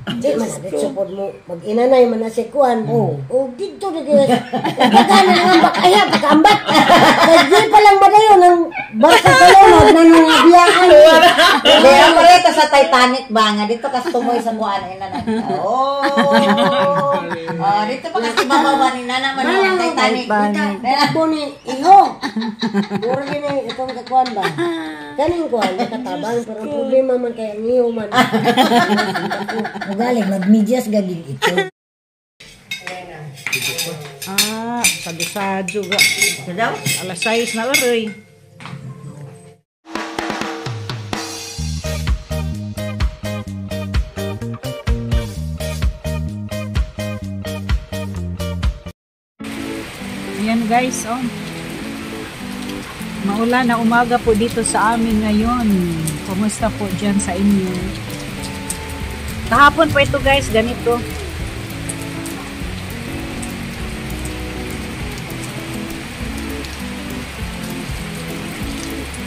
Di man agad support mo. Mag-inanay man na si Kuan. O dito na kaya. Pagkana ng bakaya, pagkaambat. Di pa lang madayo ng barsa kalunod na nangabiyaan. Kaya pala sa Titanic ba nga? Dito kas tumoy sa Kuan. Dito pa kasi mababa ni Nana man ang Titanic. Ako ni Iho. Puro gini itong kakuan ba? Kaning Kuan, nakatabang. Pero problema man kaya niyo man. Magaling, mag-medyas gagig ito. Sado-sado ga. Sadaw? Alas 6 na oray. Ayan guys, maulan na umaga po dito sa amin ngayon. Kumusta po dyan sa inyo? Kahapon po ito guys, ganito.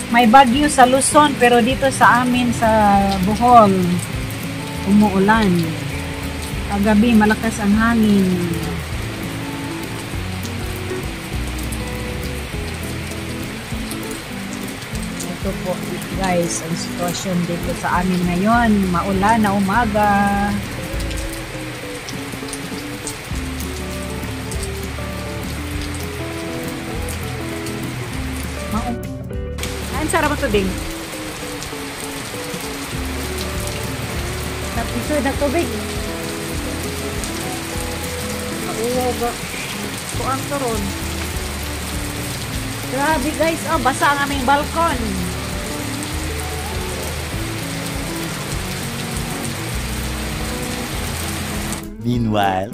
May bagyo sa Luzon pero dito sa amin sa Bohol umuulan. Kagabi malakas ang hangin. Ito po guys ang sitwasyon dito sa amin ngayon. Maulan na umaga. Ang sarap ang tubig. Ito na tubig. Maulaw ba? Ito ang turon. Grabe guys, basa ang aming balkon. Meanwhile,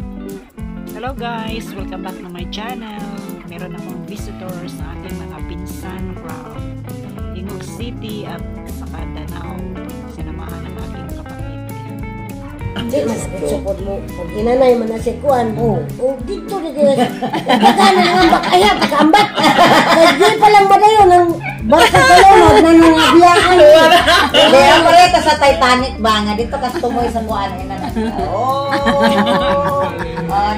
hello guys, welcome back to my channel. Meron akong visitors sa ating mga pinsan from Timog City at saka Danao. Sinamahan ng aking kapatid. Di man agad support mo. Mag-inanay man na si Kuan. O dito na kaya. Pagkana ng bakaya, pagkaambat. Di pa lang madayo ng barsa kalunod na nangabiyaan. Kaya pala sa Titanic ba nga? Dito kas tumoy sa Kuan.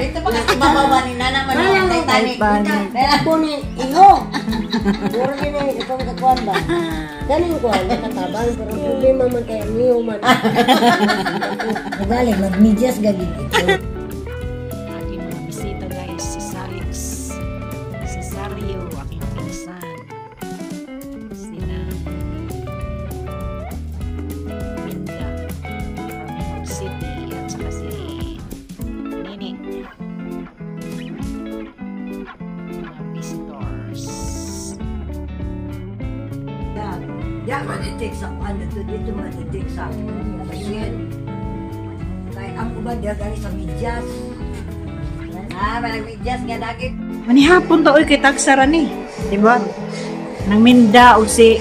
Dito pa kasi mababa ni Nana man ang Titanic. Ako ni Iho. Puro gini itong kakuan ba? Kaning Kuan, nakatabang. Pero problema man kaya niyo man. Magaling, mag-medyas gagig ito. Aking mga bisita guys, si Salix, si Sario, aking pinsan, sina Minda from Timog City at saka si Nining. Mga visitors. Diyan man itik sa Kuan. Dito man itik sa Kuan. Kahit ang ubad diya gani sa medyas. Malang medyas nga dagit. Manihapon to oy kay tagsara ni, di ba? Nang Minda o si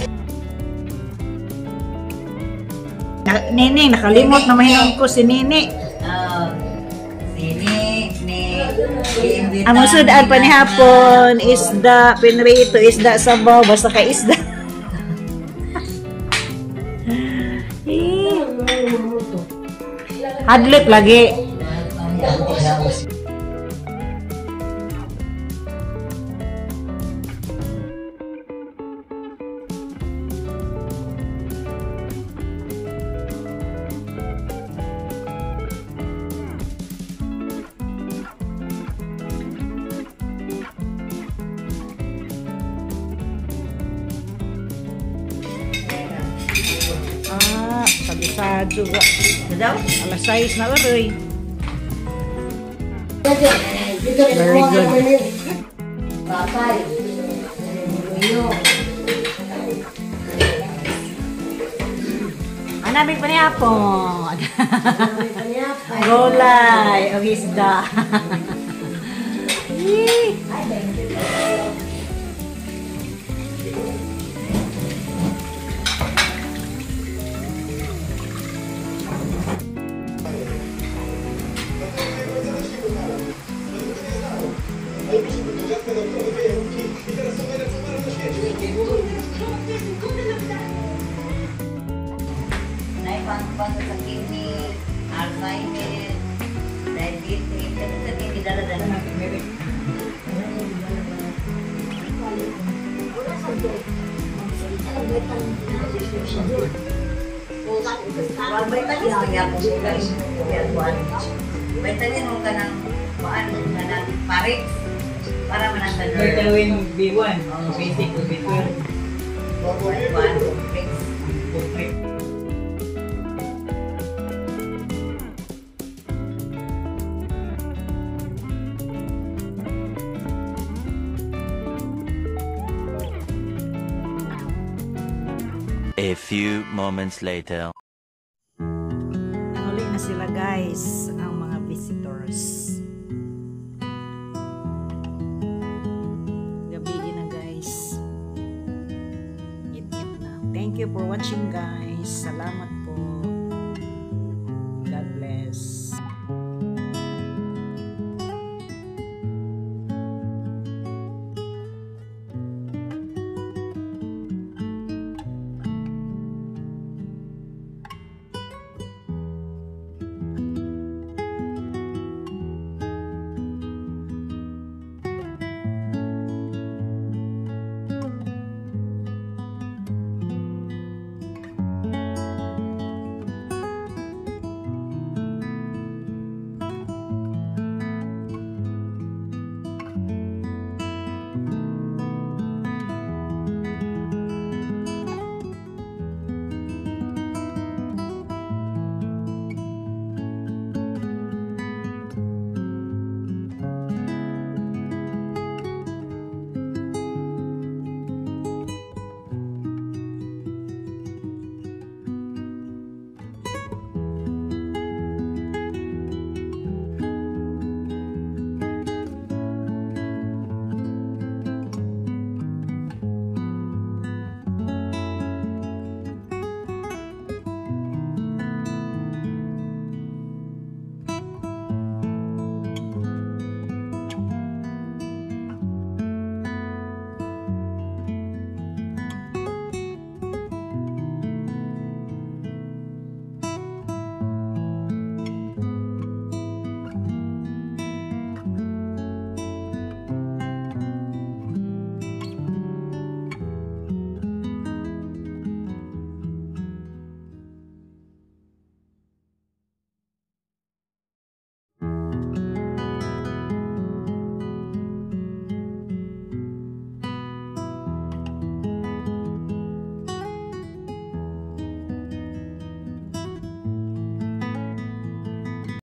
Nini, nakalimot na mahinom ko si Nini. Ang musudan pa ni hapon, isda, pinrito, isda sabaw, basta kay isda. Hadlip lagi. Sado ga. Sadaw? Alas 6 na oray. Very good. Papay. Hanapin pa niya po. Gulay o isda. Naipang sa kini, Alzheimer, diabetes, kasi sa hindi dala-dala. Wala sa doon. Magsalita lang may tanong siya doon. Vitamin mo yan mo sila yan. Vitamin mo ka ng paano ka ng parik para manasa Vitamin B1, basic to B12. complex. A few moments later. Nahuli na sila guys, ang mga visitors. Gabi na guys. Eat na. Thank you for watching guys. Salamat